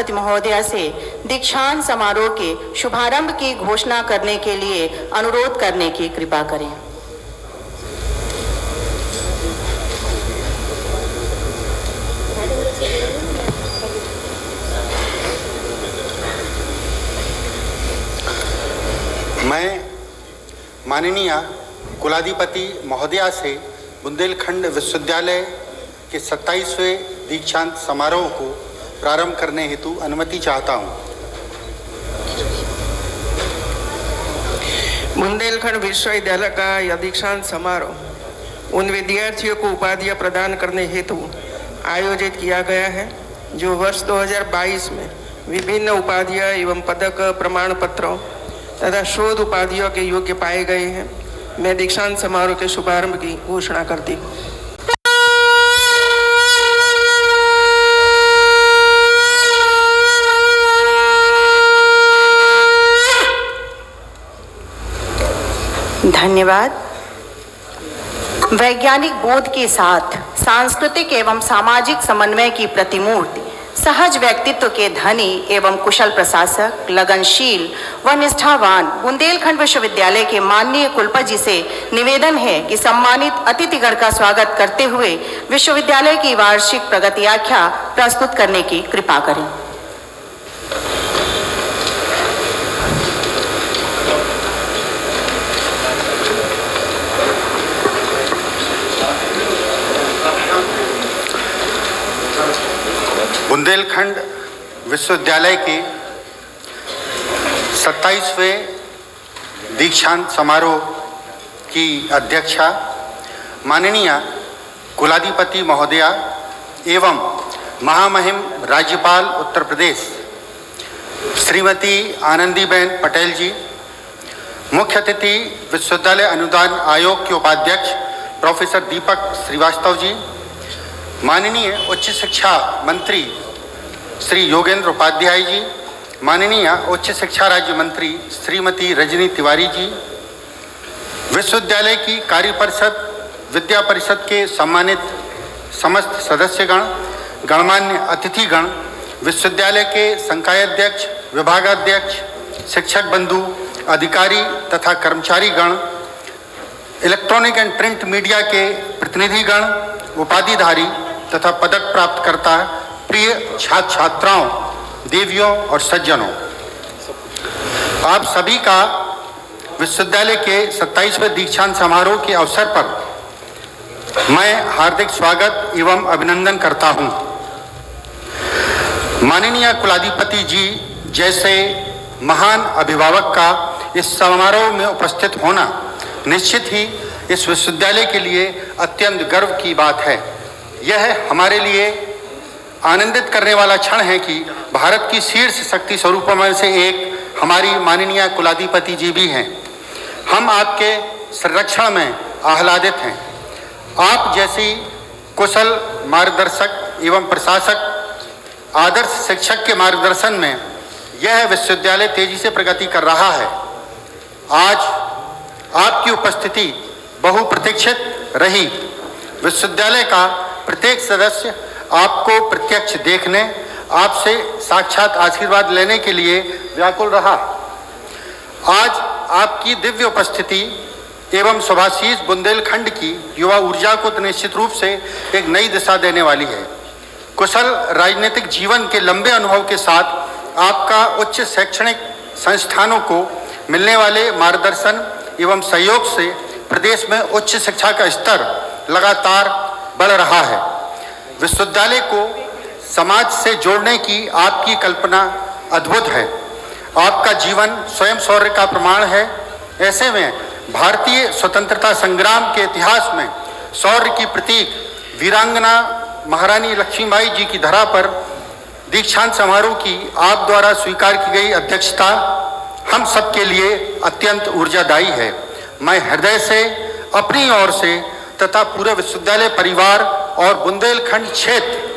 कुलाधिपति महोदया से दीक्षांत समारोह के शुभारंभ की घोषणा करने के लिए अनुरोध करने की कृपा करें। मैं माननीय कुलाधिपति महोदया से बुंदेलखंड विश्वविद्यालय के 27वें दीक्षांत समारोह को प्रारंभ करने हेतु अनुमति चाहता हूं। बुंदेलखंड विश्वविद्यालय का यह दीक्षांत समारोह उन विद्यार्थियों को उपाधियां प्रदान करने हेतु आयोजित किया गया है जो वर्ष 2022 में विभिन्न उपाधियां एवं पदक प्रमाण पत्रों तथा शोध उपाधियों के योग्य पाए गए हैं। मैं दीक्षांत समारोह के शुभारंभ की घोषणा करती हूँ। धन्यवाद। वैज्ञानिक बोध के साथ सांस्कृतिक एवं सामाजिक समन्वय की प्रतिमूर्ति, सहज व्यक्तित्व के धनी एवं कुशल प्रशासक, लगनशील व निष्ठावान बुंदेलखंड विश्वविद्यालय के माननीय कुलपति से निवेदन है कि सम्मानित अतिथिगण का स्वागत करते हुए विश्वविद्यालय की वार्षिक प्रगति आख्या प्रस्तुत करने की कृपा करें। बुंदेलखंड विश्वविद्यालय के 27वें दीक्षांत समारोह की अध्यक्षा माननीय कुलाधिपति महोदया एवं महामहिम राज्यपाल उत्तर प्रदेश श्रीमती आनंदीबेन पटेल जी, मुख्य अतिथि विश्वविद्यालय अनुदान आयोग के उपाध्यक्ष प्रोफेसर दीपक श्रीवास्तव जी, माननीय उच्च शिक्षा मंत्री श्री योगेंद्र उपाध्याय जी, माननीय उच्च शिक्षा राज्य मंत्री श्रीमती रजनी तिवारी जी, विश्वविद्यालय की कार्य परिषद विद्या परिषद के सम्मानित समस्त सदस्यगण, गणमान्य अतिथिगण, विश्वविद्यालय के संकायाध्यक्ष, विभागाध्यक्ष, शिक्षक बंधु, अधिकारी तथा कर्मचारीगण, इलेक्ट्रॉनिक एंड प्रिंट मीडिया के प्रतिनिधिगण, उपाधिधारी तथा पदक प्राप्तकर्ता, प्रिय छात्र छात्राओं, देवियों और सज्जनों, आप सभी का विश्वविद्यालय के 27वें दीक्षांत समारोह के अवसर पर मैं हार्दिक स्वागत एवं अभिनंदन करता हूं। माननीय कुलाधिपति जी जैसे महान अभिभावक का इस समारोह में उपस्थित होना निश्चित ही इस विश्वविद्यालय के लिए अत्यंत गर्व की बात है। यह हमारे लिए आनंदित करने वाला क्षण है कि भारत की शीर्ष शक्ति स्वरूपों में से एक हमारी माननीय कुलाधिपति जी भी हैं। हम आपके संरक्षण में आह्लादित हैं। आप जैसी कुशल मार्गदर्शक एवं प्रशासक, आदर्श शिक्षक के मार्गदर्शन में यह विश्वविद्यालय तेजी से प्रगति कर रहा है। आज आपकी उपस्थिति बहुप्रतीक्षित रही। विश्वविद्यालय का प्रत्येक सदस्य आपको प्रत्यक्ष देखने, आपसे साक्षात आशीर्वाद लेने के लिए व्याकुल रहा। आज आपकी दिव्य उपस्थिति एवं शुभाशीष बुंदेलखंड की युवा ऊर्जा को तो निश्चित रूप से एक नई दिशा देने वाली है। कुशल राजनीतिक जीवन के लंबे अनुभव के साथ आपका उच्च शैक्षणिक संस्थानों को मिलने वाले मार्गदर्शन एवं सहयोग से प्रदेश में उच्च शिक्षा का स्तर लगातार बढ़ रहा है। विश्वविद्यालय को समाज से जोड़ने की आपकी कल्पना अद्भुत है। आपका जीवन स्वयं शौर्य का प्रमाण है। ऐसे में भारतीय स्वतंत्रता संग्राम के इतिहास में शौर्य की प्रतीक वीरांगना महारानी लक्ष्मीबाई जी की धरा पर दीक्षांत समारोह की आप द्वारा स्वीकार की गई अध्यक्षता हम सबके लिए अत्यंत ऊर्जादायी है। मैं हृदय से अपनी ओर से तथा पूरे विश्वविद्यालय परिवार और बुंदेलखंड क्षेत्र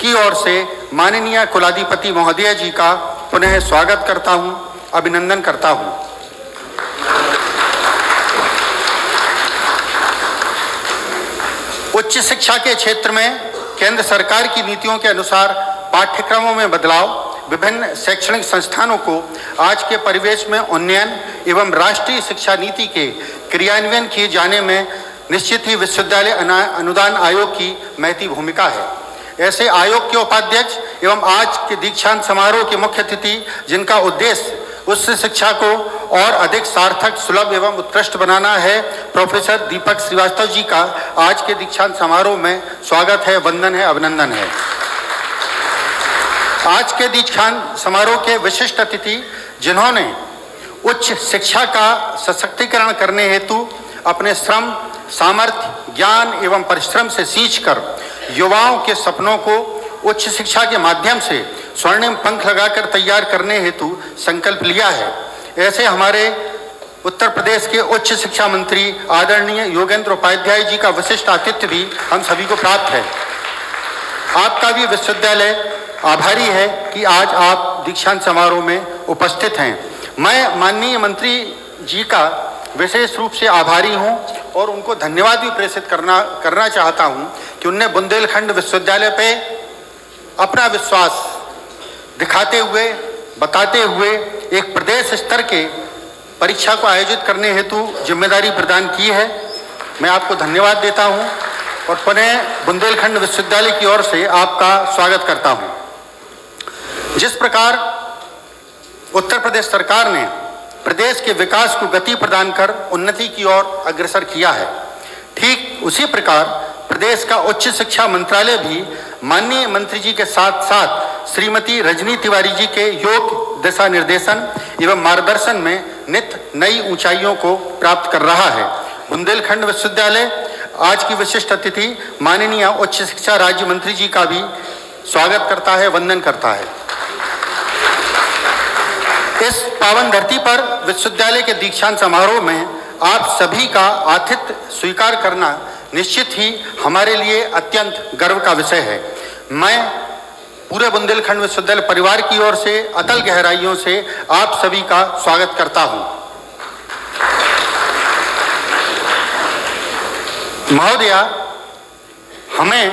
की ओर से माननीय कुलाधिपति महोदया जी का पुनः स्वागत करता हूं, अभिनंदन करता हूं। उच्च शिक्षा के क्षेत्र में केंद्र सरकार की नीतियों के अनुसार पाठ्यक्रमों में बदलाव विभिन्न शैक्षणिक संस्थानों को आज के परिवेश में उन्नयन एवं राष्ट्रीय शिक्षा नीति के क्रियान्वयन किए जाने में निश्चित ही विश्वविद्यालय अनुदान आयोग की महती भूमिका है। ऐसे आयोग के उपाध्यक्ष एवं आज के दीक्षांत समारोह के मुख्य अतिथि, जिनका उद्देश्य उच्च शिक्षा को और अधिक सार्थक, सुलभ एवं उत्कृष्ट बनाना है, प्रोफेसर दीपक श्रीवास्तव जी का आज के दीक्षांत समारोह में स्वागत है, वंदन है, अभिनंदन है। आज के दीक्षांत समारोह के विशिष्ट अतिथि, जिन्होंने उच्च शिक्षा का सशक्तिकरण करने हेतु अपने श्रम, सामर्थ्य, ज्ञान एवं परिश्रम से सींचकर युवाओं के सपनों को उच्च शिक्षा के माध्यम से स्वर्णिम पंख लगाकर तैयार करने हेतु संकल्प लिया है, ऐसे हमारे उत्तर प्रदेश के उच्च शिक्षा मंत्री आदरणीय योगेंद्र उपाध्याय जी का विशिष्ट आतिथ्य भी हम सभी को प्राप्त है। आपका भी विश्वविद्यालय आभारी है कि आज आप दीक्षांत समारोह में उपस्थित हैं। मैं माननीय मंत्री जी का विशेष रूप से आभारी हूं और उनको धन्यवाद भी प्रेषित करना चाहता हूं कि उनने बुंदेलखंड विश्वविद्यालय पे अपना विश्वास दिखाते हुए, बताते हुए एक प्रदेश स्तर के परीक्षा को आयोजित करने हेतु जिम्मेदारी प्रदान की है। मैं आपको धन्यवाद देता हूं और पुनः बुंदेलखंड विश्वविद्यालय की ओर से आपका स्वागत करता हूं। जिस प्रकार उत्तर प्रदेश सरकार ने प्रदेश के विकास को गति प्रदान कर उन्नति की ओर अग्रसर किया है, ठीक उसी प्रकार प्रदेश का उच्च शिक्षा मंत्रालय भी माननीय मंत्री जी के साथ साथ श्रीमती रजनी तिवारी जी के योग दिशा निर्देशन एवं मार्गदर्शन में नित्य नई ऊंचाइयों को प्राप्त कर रहा है। बुंदेलखंड विश्वविद्यालय आज की विशिष्ट अतिथि माननीय उच्च शिक्षा राज्य मंत्री जी का भी स्वागत करता है, वंदन करता है। इस पावन धरती पर विश्वविद्यालय के दीक्षांत समारोह में आप सभी का आतिथ्य स्वीकार करना निश्चित ही हमारे लिए अत्यंत गर्व का विषय है। मैं पूरे बुंदेलखंड विश्वविद्यालय परिवार की ओर से अतल गहराइयों से आप सभी का स्वागत करता हूं। महोदया, हमें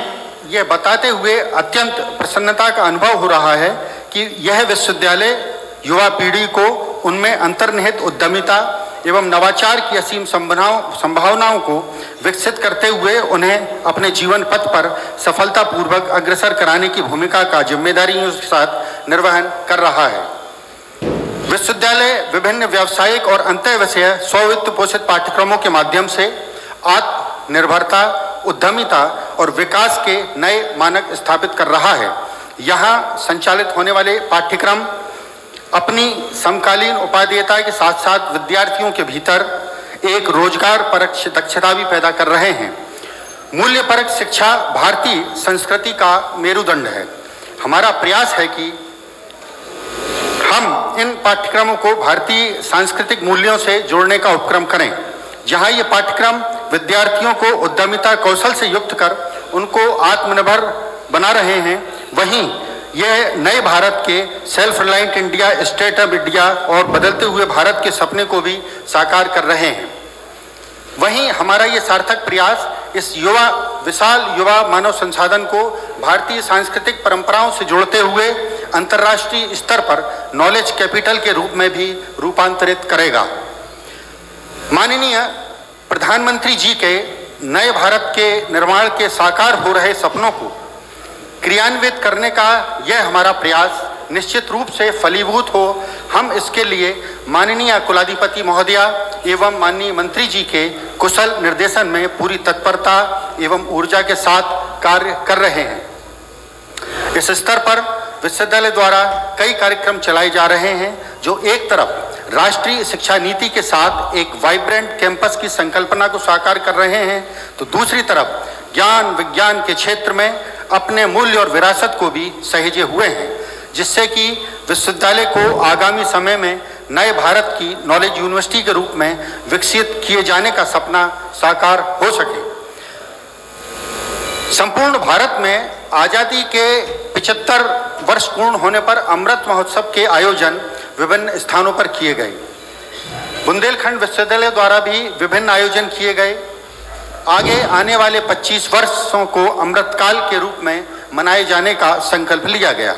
यह बताते हुए अत्यंत प्रसन्नता का अनुभव हो रहा है कि यह विश्वविद्यालय युवा पीढ़ी को उनमें अंतर्निहित उद्यमिता एवं नवाचार की असीम संभावनाओं को विकसित करते हुए उन्हें अपने जीवन पथ पर सफलतापूर्वक अग्रसर कराने की भूमिका का जिम्मेदारियों के साथ निर्वहन कर रहा है। विश्वविद्यालय विभिन्न व्यावसायिक और अंतःविषय स्ववित्त पोषित पाठ्यक्रमों के माध्यम से आत्मनिर्भरता, उद्यमिता और विकास के नए मानक स्थापित कर रहा है। यहाँ संचालित होने वाले पाठ्यक्रम अपनी समकालीन उपादेयता के साथ साथ विद्यार्थियों के भीतर एक रोजगार परक दक्षता भी पैदा कर रहे हैं। मूल्य परक शिक्षा भारतीय संस्कृति का मेरुदंड है। हमारा प्रयास है कि हम इन पाठ्यक्रमों को भारतीय सांस्कृतिक मूल्यों से जोड़ने का उपक्रम करें। जहां ये पाठ्यक्रम विद्यार्थियों को उद्यमिता कौशल से युक्त कर उनको आत्मनिर्भर बना रहे हैं, वहीं यह नए भारत के self reliant India, startup India और बदलते हुए भारत के सपने को भी साकार कर रहे हैं। वहीं हमारा ये सार्थक प्रयास इस विशाल युवा मानव संसाधन को भारतीय सांस्कृतिक परंपराओं से जोड़ते हुए अंतर्राष्ट्रीय स्तर पर नॉलेज कैपिटल के रूप में भी रूपांतरित करेगा। माननीय प्रधानमंत्री जी के नए भारत के निर्माण के साकार हो रहे सपनों को क्रियान्वित करने का यह हमारा प्रयास निश्चित रूप से फलीभूत हो, हम इसके लिए माननीय कुलाधिपति महोदया एवं माननीय मंत्री जी के कुशल निर्देशन में पूरी तत्परता एवं ऊर्जा के साथ कार्य कर रहे हैं। इस स्तर पर विश्वविद्यालय द्वारा कई कार्यक्रम चलाए जा रहे हैं, जो एक तरफ राष्ट्रीय शिक्षा नीति के साथ एक वाइब्रेंट कैंपस की संकल्पना को साकार कर रहे हैं, तो दूसरी तरफ ज्ञान विज्ञान के क्षेत्र में अपने मूल्य और विरासत को भी सहेजे हुए हैं, जिससे कि विश्वविद्यालय को आगामी समय में नए भारत की नॉलेज यूनिवर्सिटी के रूप में विकसित किए जाने का सपना साकार हो सके। संपूर्ण भारत में आज़ादी के 75 वर्ष पूर्ण होने पर अमृत महोत्सव के आयोजन विभिन्न स्थानों पर किए गए। बुंदेलखंड विश्वविद्यालय द्वारा भी विभिन्न आयोजन किए गए। आगे आने वाले 25 वर्षों को अमृतकाल के रूप में मनाए जाने का संकल्प लिया गया।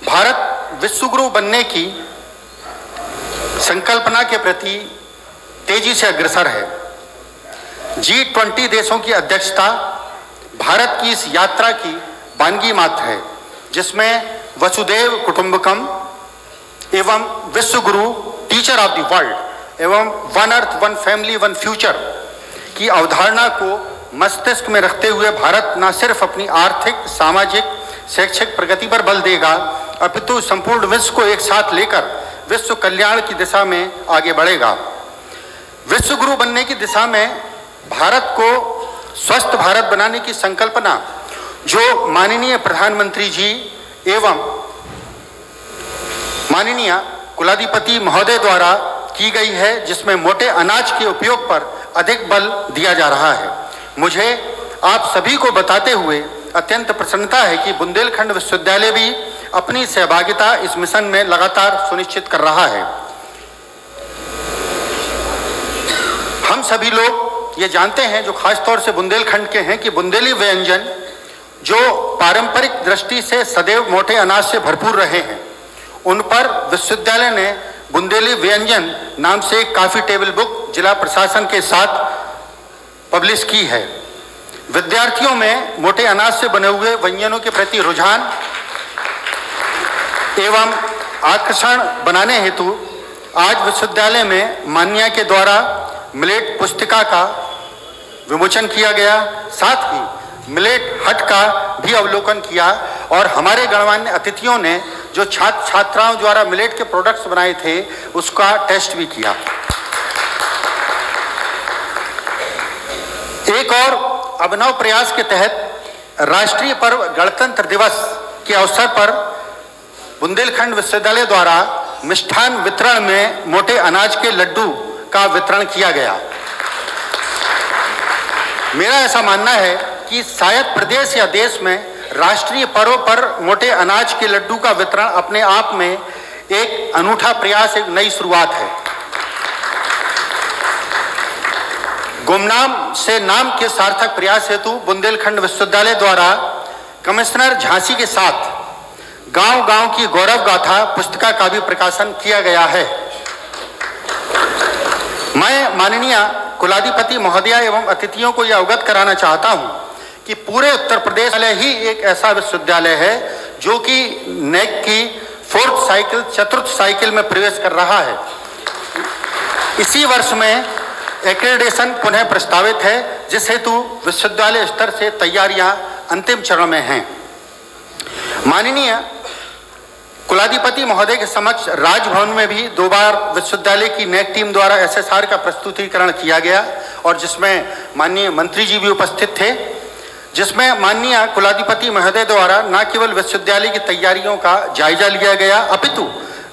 भारत विश्वगुरु बनने की संकल्पना के प्रति तेजी से अग्रसर है। G20 देशों की अध्यक्षता भारत की इस यात्रा की बानगी मात्र है, जिसमें वसुदेव कुटुंबकम एवं विश्वगुरु टीचर ऑफ द वर्ल्ड एवं one earth one family one future की अवधारणा को मस्तिष्क में रखते हुए भारत न सिर्फ अपनी आर्थिक, सामाजिक, शैक्षिक प्रगति पर बल देगा, अपितु संपूर्ण विश्व को एक साथ लेकर विश्व कल्याण की दिशा में आगे बढ़ेगा। विश्व गुरु बनने की दिशा में भारत को स्वस्थ भारत बनाने की संकल्पना जो माननीय प्रधानमंत्री जी एवं माननीय कुलाधिपति महोदय द्वारा की गई है, जिसमें मोटे अनाज के उपयोग पर अधिक बल दिया जा रहा है। मुझे आप सभी को बताते हुए अत्यंत प्रसन्नता है कि बुंदेलखंड विश्वविद्यालय भी अपनी सहभागिता इस मिशन में लगातार सुनिश्चित कर रहा है। हम सभी लोग ये जानते हैं, जो खास तौर से बुंदेलखंड के हैं, कि बुंदेली व्यंजन जो पारंपरिक दृष्टि से सदैव मोटे अनाज से भरपूर रहे हैं, उन पर विश्वविद्यालय ने बुंदेली व्यंजन नाम से एक काफी टेबल बुक जिला प्रशासन के साथ पब्लिश की है। विद्यार्थियों में मोटे अनाज से बने हुए व्यंजनों के प्रति रुझान एवं आकर्षण बनाने हेतु आज विश्वविद्यालय में मान्या के द्वारा मिलेट पुस्तिका का विमोचन किया गया। साथ ही मिलेट हट का भी अवलोकन किया और हमारे गणमान्य अतिथियों ने जो छात्र छात्राओं द्वारा मिलेट के प्रोडक्ट्स बनाए थे उसका टेस्ट भी किया। एक और अभिनव प्रयास के तहत राष्ट्रीय पर्व गणतंत्र दिवस के अवसर पर बुंदेलखंड विश्वविद्यालय द्वारा मिष्ठान वितरण में मोटे अनाज के लड्डू का वितरण किया गया। मेरा ऐसा मानना है कि शायद प्रदेश या देश में राष्ट्रीय पर्व पर मोटे अनाज के लड्डू का वितरण अपने आप में एक अनूठा प्रयास, एक नई शुरुआत है। गुमनाम से नाम के सार्थक प्रयास हेतु बुंदेलखंड विश्वविद्यालय द्वारा कमिश्नर झांसी के साथ गांव-गांव की गौरव गाथा पुस्तिका का भी प्रकाशन किया गया है। मैं माननीय कुलाधिपति महोदय एवं अतिथियों को यह अवगत कराना चाहता हूं कि पूरे उत्तर प्रदेश में ही एक ऐसा विश्वविद्यालय है जो कि नेक की चतुर्थ साइकिल में प्रवेश कर रहा है। इसी वर्ष में एक्रेडिटेशन पुनः प्रस्तावित है, जिस हेतु विश्वविद्यालय स्तर से तैयारियां अंतिम चरण में हैं। माननीय कुलाधिपति महोदय के समक्ष राजभवन में भी 2 बार विश्वविद्यालय की नेक टीम द्वारा SSR का प्रस्तुतिकरण किया गया और जिसमें माननीय मंत्री जी भी उपस्थित थे, जिसमें माननीय कुलाधिपति महोदय द्वारा न केवल विश्वविद्यालय की तैयारियों का जायजा लिया गया, अपितु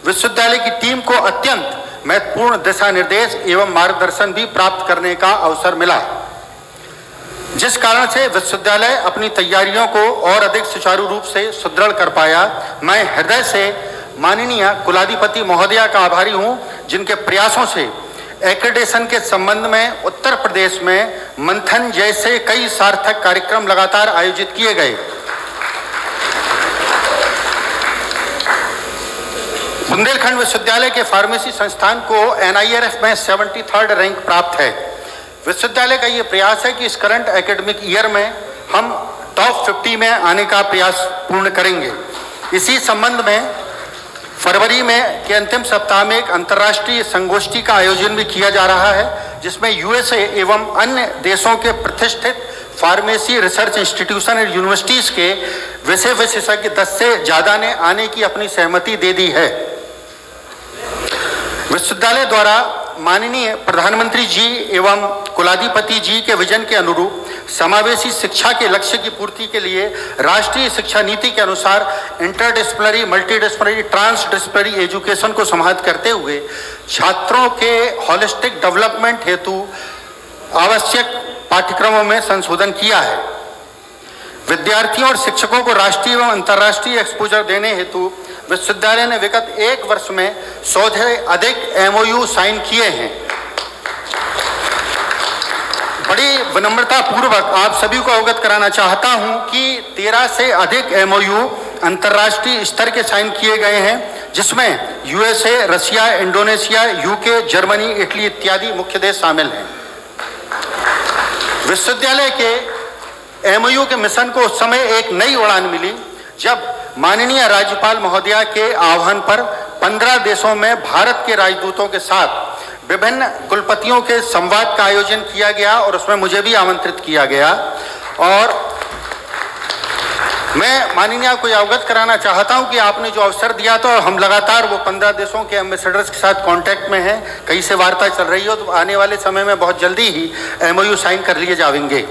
विश्वविद्यालय की टीम को अत्यंत महत्वपूर्ण दिशा निर्देश एवं मार्गदर्शन भी प्राप्त करने का अवसर मिला, जिस कारण से विश्वविद्यालय अपनी तैयारियों को और अधिक सुचारू रूप से सुदृढ़ कर पाया। मैं हृदय से माननीय कुलाधिपति महोदया का आभारी हूं, जिनके प्रयासों से एक्रेडिटेशन के संबंध में उत्तर प्रदेश में मंथन जैसे कई सार्थक कार्यक्रम लगातार आयोजित किए गए। बुंदेलखंड विश्वविद्यालय के फार्मेसी संस्थान को NIRF में 73rd रैंक प्राप्त है। विश्वविद्यालय का ये प्रयास है कि इस करंट एकेडमिक ईयर में हम टॉप 50 में आने का प्रयास पूर्ण करेंगे। इसी संबंध में फरवरी में के अंतिम सप्ताह में एक अंतर्राष्ट्रीय संगोष्ठी का आयोजन भी किया जा रहा है, जिसमें USA एवं अन्य देशों के प्रतिष्ठित फार्मेसी रिसर्च इंस्टीट्यूशन और यूनिवर्सिटीज के विषय विशेषज्ञ 10 से ज़्यादा ने आने की अपनी सहमति दे दी है। विश्वविद्यालय द्वारा माननीय प्रधानमंत्री जी एवं कुलाधिपति जी के विजन के अनुरूप समावेशी शिक्षा के लक्ष्य की पूर्ति के लिए राष्ट्रीय शिक्षा नीति के अनुसार इंटरडिसिप्लिनरी, मल्टीडिसिप्लिनरी, ट्रांसडिसिप्लिनरी एजुकेशन को समाहित करते हुए छात्रों के होलिस्टिक डेवलपमेंट हेतु आवश्यक पाठ्यक्रमों में संशोधन किया है। विद्यार्थियों और शिक्षकों को राष्ट्रीय एवं अंतर्राष्ट्रीय एक्सपोजर देने हेतु विश्वविद्यालय ने विगत 1 वर्ष में 100 से अधिक MOU साइन किए हैं। बड़ी विनम्रता पूर्वक आप सभी को अवगत कराना चाहता हूं कि 13 से अधिक MOU अंतर्राष्ट्रीय स्तर के साइन किए गए हैं, जिसमें USA, Russia, Indonesia, UK, Germany, Italy इत्यादि मुख्य देश शामिल हैं। विश्वविद्यालय के एमओयू के मिशन को उस समय एक नई उड़ान मिली जब माननीय राज्यपाल महोदया के आह्वान पर 15 देशों में भारत के राजदूतों के साथ विभिन्न कुलपतियों के संवाद का आयोजन किया गया और उसमें मुझे भी आमंत्रित किया गया। और मैं माननीय को अवगत कराना चाहता हूं कि आपने जो अवसर दिया था, हम लगातार वो 15 देशों के एम्बेसडर्स के साथ कांटेक्ट में हैं, कहीं से वार्ता चल रही हो, तो आने वाले समय में बहुत जल्दी ही एमओयू साइन कर लिए जाएंगे।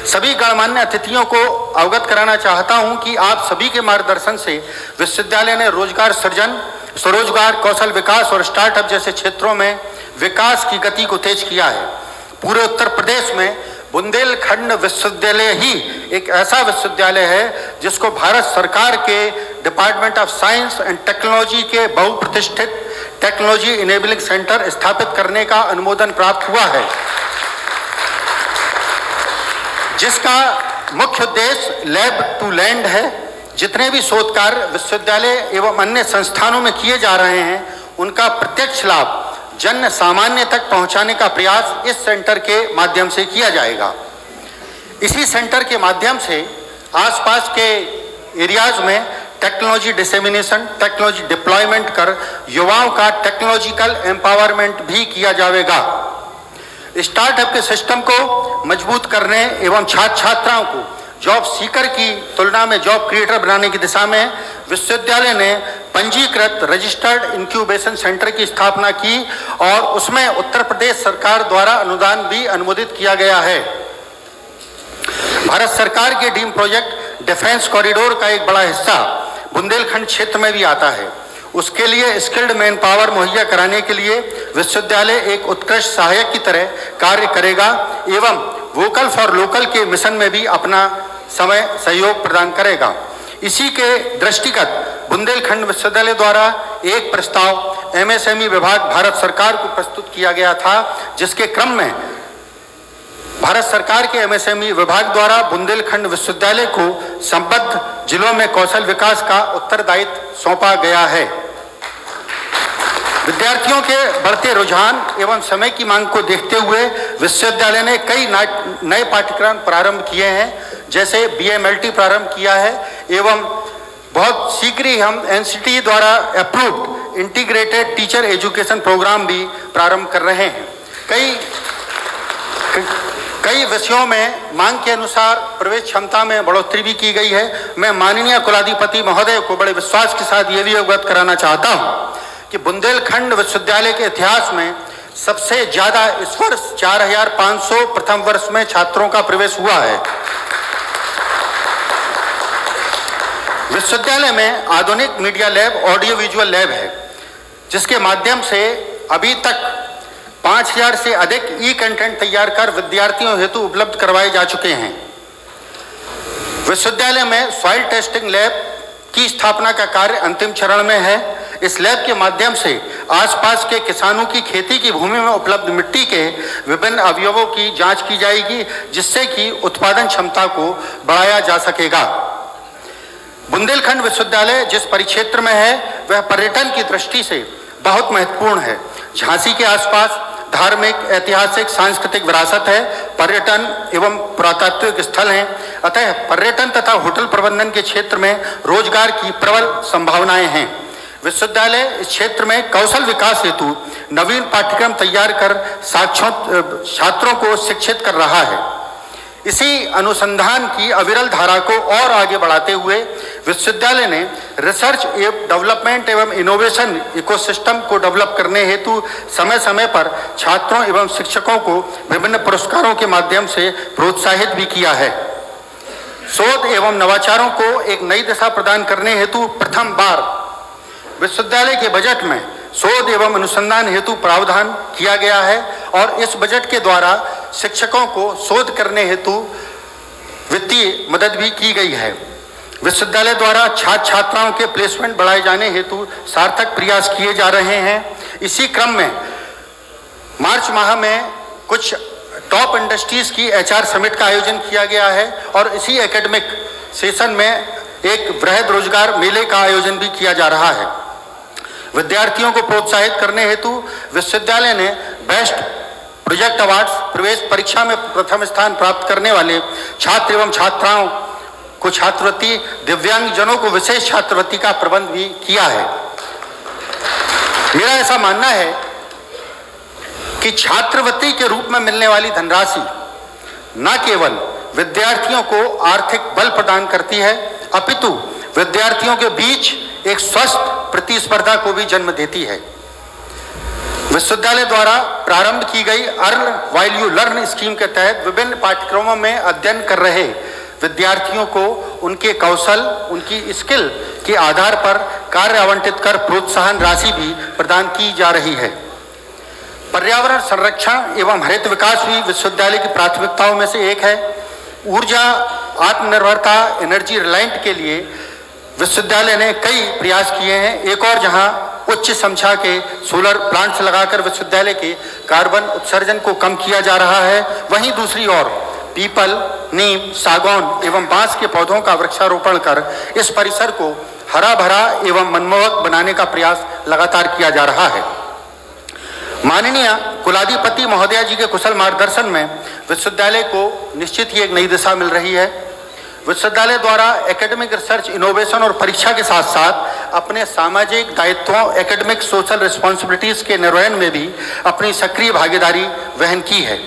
सभी गणमान्य अतिथियों को अवगत कराना चाहता हूं कि आप सभी के मार्गदर्शन से विश्वविद्यालय ने रोजगार सृजन, स्वरोजगार, कौशल विकास और स्टार्टअप जैसे क्षेत्रों में विकास की गति को तेज किया है। पूरे उत्तर प्रदेश में बुंदेलखंड विश्वविद्यालय ही एक ऐसा विश्वविद्यालय है जिसको भारत सरकार के department of science and technology के बहुप्रतिष्ठित टेक्नोलॉजी इनेबलिंग सेंटर स्थापित करने का अनुमोदन प्राप्त हुआ है, जिसका मुख्य उद्देश्य लैब टू लैंड है। जितने भी शोध कार्य विश्वविद्यालय एवं अन्य संस्थानों में किए जा रहे हैं, उनका प्रत्यक्ष लाभ जन सामान्य तक पहुंचाने का प्रयास इस सेंटर के माध्यम से किया जाएगा। इसी सेंटर के माध्यम से आसपास के एरियाज में टेक्नोलॉजी डिसेमिनेशन, टेक्नोलॉजी डिप्लॉयमेंट कर युवाओं का टेक्नोलॉजिकल एम्पावरमेंट भी किया जाएगा। स्टार्टअप के सिस्टम को मजबूत करने एवं छात्र छात्राओं को जॉब सीकर की तुलना में जॉब क्रिएटर बनाने की दिशा में विश्वविद्यालय ने पंजीकृत रजिस्टर्ड इंक्यूबेशन सेंटर की स्थापना की और उसमें उत्तर प्रदेश सरकार द्वारा अनुदान भी अनुमोदित किया गया है। भारत सरकार के ड्रीम प्रोजेक्ट डिफेंस कॉरिडोर का एक बड़ा हिस्सा बुंदेलखंड क्षेत्र में भी आता है। उसके लिए स्किल्ड मैन पावर मुहैया कराने के लिए विश्वविद्यालय एक उत्कृष्ट सहायक की तरह कार्य करेगा एवं वोकल फॉर लोकल के मिशन में भी अपना समय सहयोग प्रदान करेगा। इसी के दृष्टिगत बुंदेलखंड विश्वविद्यालय द्वारा एक प्रस्ताव एमएसएमई विभाग भारत सरकार को प्रस्तुत किया गया था, जिसके क्रम में भारत सरकार के एमएसएमई विभाग द्वारा बुंदेलखंड विश्वविद्यालय को संबद्ध जिलों में कौशल विकास का उत्तरदायित्व सौंपा गया है। विद्यार्थियों के बढ़ते रुझान एवं समय की मांग को देखते हुए विश्वविद्यालय ने कई नए पाठ्यक्रम प्रारंभ किए हैं, जैसे बीएमएलटी प्रारंभ किया है एवं बहुत शीघ्र ही हम एनसीटी द्वारा approved integrated teacher education programme भी प्रारंभ कर रहे हैं। कई विषयों में मांग के अनुसार प्रवेश क्षमता में बढ़ोतरी भी की गई है। मैं माननीय कुलाधिपति महोदय को बड़े विश्वास के साथ ये भी अवगत कराना चाहता हूँ कि बुंदेलखंड विश्वविद्यालय के इतिहास में सबसे ज्यादा इस वर्ष 4500 प्रथम वर्ष में छात्रों का प्रवेश हुआ है। विश्वविद्यालय में आधुनिक media lab, audio visual lab है, जिसके माध्यम से अभी तक 5000 से अधिक ई कंटेंट तैयार कर विद्यार्थियों हेतु उपलब्ध करवाए जा चुके हैं। विश्वविद्यालय में सॉइल टेस्टिंग लैब की स्थापना का कार्य अंतिम चरण में है। इस लैब के माध्यम से आसपास के किसानों की खेती की भूमि में उपलब्ध मिट्टी के विभिन्न अवयवों की जांच की जाएगी, जिससे कि उत्पादन क्षमता को बढ़ाया जा सकेगा। बुंदेलखंड विश्वविद्यालय जिस परिक्षेत्र में है वह पर्यटन की दृष्टि से बहुत महत्वपूर्ण है। झांसी के आसपास धार्मिक, ऐतिहासिक, सांस्कृतिक विरासत है, पर्यटन एवं पुरातात्विक स्थल हैं। अतः पर्यटन तथा होटल प्रबंधन के क्षेत्र में रोजगार की प्रबल संभावनाएं हैं। विश्वविद्यालय इस क्षेत्र में कौशल विकास हेतु नवीन पाठ्यक्रम तैयार कर छात्रों को शिक्षित कर रहा है। इसी अनुसंधान की अविरल धारा को और आगे बढ़ाते हुए विश्वविद्यालय ने रिसर्च एवं डेवलपमेंट एवं इनोवेशन इकोसिस्टम को डेवलप करने हेतु समय समय पर छात्रों एवं शिक्षकों को विभिन्न पुरस्कारों के माध्यम से प्रोत्साहित भी किया है। शोध एवं नवाचारों को एक नई दिशा प्रदान करने हेतु प्रथम बार विश्वविद्यालय के बजट में शोध एवं अनुसंधान हेतु प्रावधान किया गया है और इस बजट के द्वारा शिक्षकों को शोध करने हेतु वित्तीय मदद भी की गई है। विश्वविद्यालय द्वारा छात्र छात्राओं के प्लेसमेंट बढ़ाए जाने हेतु सार्थक प्रयास किए जा रहे हैं। इसी क्रम में मार्च माह में कुछ टॉप इंडस्ट्रीज की HR समिट का आयोजन किया गया है और इसी एकेडमिक सेशन में एक वृहद रोजगार मेले का आयोजन भी किया जा रहा है। विद्यार्थियों को प्रोत्साहित करने हेतु विश्वविद्यालय ने बेस्ट प्रोजेक्ट अवार्ड्स, प्रवेश परीक्षा में प्रथम स्थान प्राप्त करने वाले छात्र एवं छात्राओं को छात्रवृत्ति, दिव्यांगजनों को विशेष छात्रवृत्ति का प्रबंध भी किया है। मेरा ऐसा मानना है कि छात्रवृत्ति के रूप में मिलने वाली धनराशि न केवल विद्यार्थियों को आर्थिक बल प्रदान करती है, अपितु विद्यार्थियों के बीच एक स्वस्थ प्रतिस्पर्धा को भी जन्म देती है। विश्वविद्यालय द्वारा प्रारंभ की गई earn while you learn scheme के तहत विभिन्न पाठ्यक्रमों में अध्ययन कर रहे विद्यार्थियों को उनके कौशल, उनकी स्किल के आधार पर कार्य आवंटित कर प्रोत्साहन राशि भी प्रदान की जा रही है। पर्यावरण संरक्षण एवं हरित विकास भी विश्वविद्यालय की प्राथमिकताओं में से एक है। ऊर्जा आत्मनिर्भरता, एनर्जी रिलायंट के लिए विश्वविद्यालय ने कई प्रयास किए हैं। एक और जहां उच्च क्षमता के सोलर प्लांट्स लगाकर विश्वविद्यालय के कार्बन उत्सर्जन को कम किया जा रहा है, वहीं दूसरी ओर पीपल, नीम, सागौन एवं बांस के पौधों का वृक्षारोपण कर इस परिसर को हरा भरा एवं मनमोहक बनाने का प्रयास लगातार किया जा रहा है। माननीय कुलाधिपति महोदया जी के कुशल मार्गदर्शन में विश्वविद्यालय को निश्चित ही एक नई दिशा मिल रही है। विश्वविद्यालय द्वारा एकेडमिक रिसर्च, इनोवेशन और परीक्षा के साथ साथ अपने सामाजिक दायित्वों, एकेडमिक सोशल रिस्पॉन्सिबिलिटीज के निर्वहन में भी अपनी सक्रिय भागीदारी वहन की है।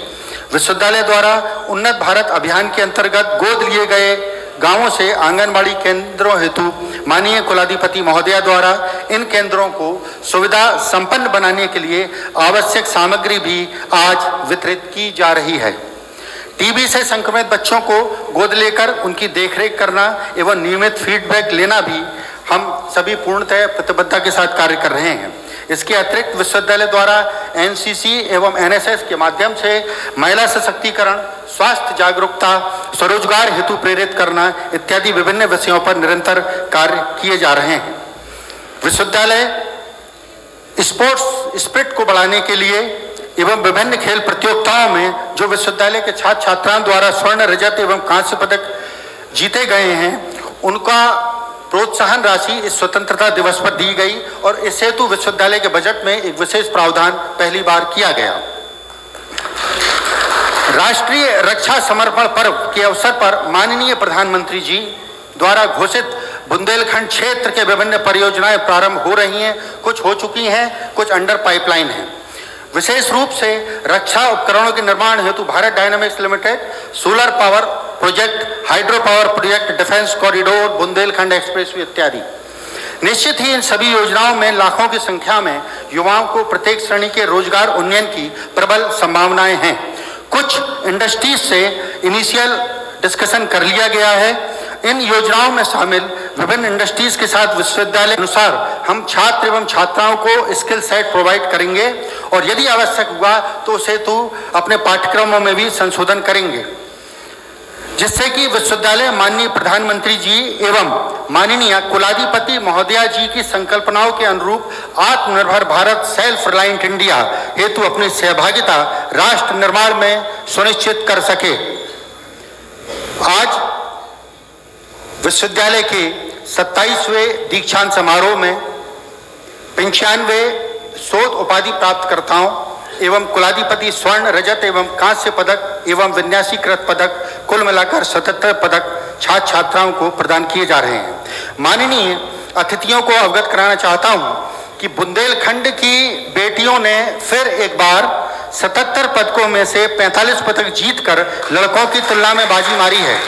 विश्वविद्यालय द्वारा उन्नत भारत अभियान के अंतर्गत गोद लिए गए गांवों से आंगनबाड़ी केंद्रों हेतु माननीय कुलाधिपति महोदया द्वारा इन केंद्रों को सुविधा संपन्न बनाने के लिए आवश्यक सामग्री भी आज वितरित की जा रही है। टीबी से संक्रमित बच्चों को गोद लेकर उनकी देखरेख करना एवं नियमित फीडबैक लेना भी हम सभी पूर्णतः प्रतिबद्धता के साथ कार्य कर रहे हैं। इसके अतिरिक्त विश्वविद्यालय द्वारा एनसीसी एवं एनएसएस के माध्यम से महिला सशक्तिकरण, स्वास्थ्य जागरूकता, स्वरोजगार हेतु प्रेरित करना इत्यादि विभिन्न विषयों पर निरंतर कार्य किए जा रहे हैं। विश्वविद्यालय स्पोर्ट्स स्पिरिट को बढ़ाने के लिए एवं विभिन्न खेल प्रतियोगिताओं में जो विश्वविद्यालय के छात्र छात्राओं द्वारा स्वर्ण, रजत एवं कांस्य पदक जीते गए हैं, उनका प्रोत्साहन राशि इस स्वतंत्रता दिवस पर दी गई और इस हेतु विश्वविद्यालय के बजट में एक विशेष प्रावधान पहली बार किया गया। राष्ट्रीय रक्षा समर्पण पर्व के अवसर पर माननीय प्रधानमंत्री जी द्वारा घोषित बुंदेलखंड क्षेत्र के विभिन्न परियोजनाएं प्रारंभ हो रही हैं, कुछ हो चुकी हैं, कुछ अंडर पाइपलाइन हैं। विशेष रूप से रक्षा उपकरणों के निर्माण हेतु Bharat dynamics limited, solar power project, hydro power project, defence corridor, Bundelkhand expressway इत्यादि। निश्चित ही इन सभी योजनाओं में लाखों की संख्या में युवाओं को प्रत्येक श्रेणी के रोजगार उन्नयन की प्रबल संभावनाएं हैं। कुछ इंडस्ट्रीज से इनिशियल डिस्कशन कर लिया गया है। इन योजनाओं में शामिल विभिन्न इंडस्ट्रीज के साथ विश्वविद्यालय अनुसार हम छात्र एवं छात्राओं को स्किल सेट प्रोवाइड करेंगे और यदि आवश्यक हुआ तो उसे तो अपने पाठ्यक्रमों में भी संशोधन करेंगे, जिससे कि विश्वविद्यालय माननीय प्रधानमंत्री जी एवं माननीय कुलाधिपति महोदया जी की संकल्पनाओं के अनुरूप आत्मनिर्भर भारत, सेल्फ रिलायंट इंडिया हेतु अपनी सहभागिता राष्ट्र निर्माण में सुनिश्चित कर सके। आज विश्वविद्यालय के 27वें दीक्षांत समारोह में 95 शोध उपाधि प्राप्तकर्ताओं एवं कुलाधिपति स्वर्ण, रजत एवं कांस्य पदक एवं विन्यासीकृत पदक कुल मिलाकर 77 पदक छात्र छात्राओं को प्रदान किए जा रहे हैं। माननीय अतिथियों को अवगत कराना चाहता हूं कि बुंदेलखंड की बेटियों ने फिर एक बार 77 पदकों में से 45 पदक जीतकर लड़कों की तुलना में बाजी मारी है।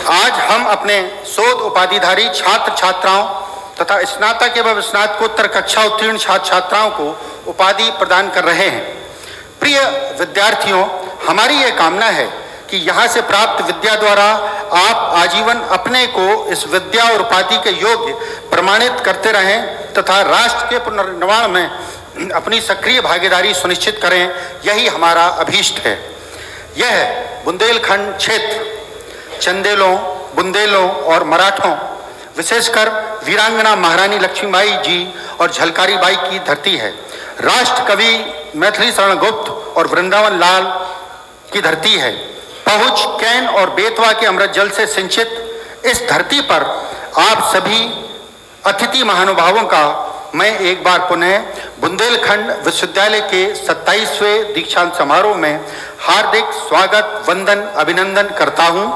आज हम अपने शोध उपाधिधारी छात्र छात्राओं तथा स्नातक एवं स्नातकोत्तर कक्षा उत्तीर्ण छात्र छात्राओं को उपाधि प्रदान कर रहे हैं। प्रिय विद्यार्थियों, हमारी ये कामना है कि यहाँ से प्राप्त विद्या द्वारा आप आजीवन अपने को इस विद्या और उपाधि के योग्य प्रमाणित करते रहें तथा राष्ट्र के पुनर्निर्माण में अपनी सक्रिय भागीदारी सुनिश्चित करें। यही हमारा अभीष्ट है। यह बुंदेलखंड क्षेत्र चंदेलों, बुंदेलों और मराठों, विशेषकर वीरांगना महारानी लक्ष्मीबाई जी और झलकारी बाई की धरती है। राष्ट्र कवि मैथिली शरण गुप्त और वृंदावन लाल की धरती है। पहुंच, कैन और बेतवा के अमृत जल से सिंचित इस धरती पर आप सभी अतिथि महानुभावों का मैं एक बार पुनः बुंदेलखंड विश्वविद्यालय के 27वें दीक्षांत समारोह में हार्दिक स्वागत, वंदन, अभिनंदन करता हूं।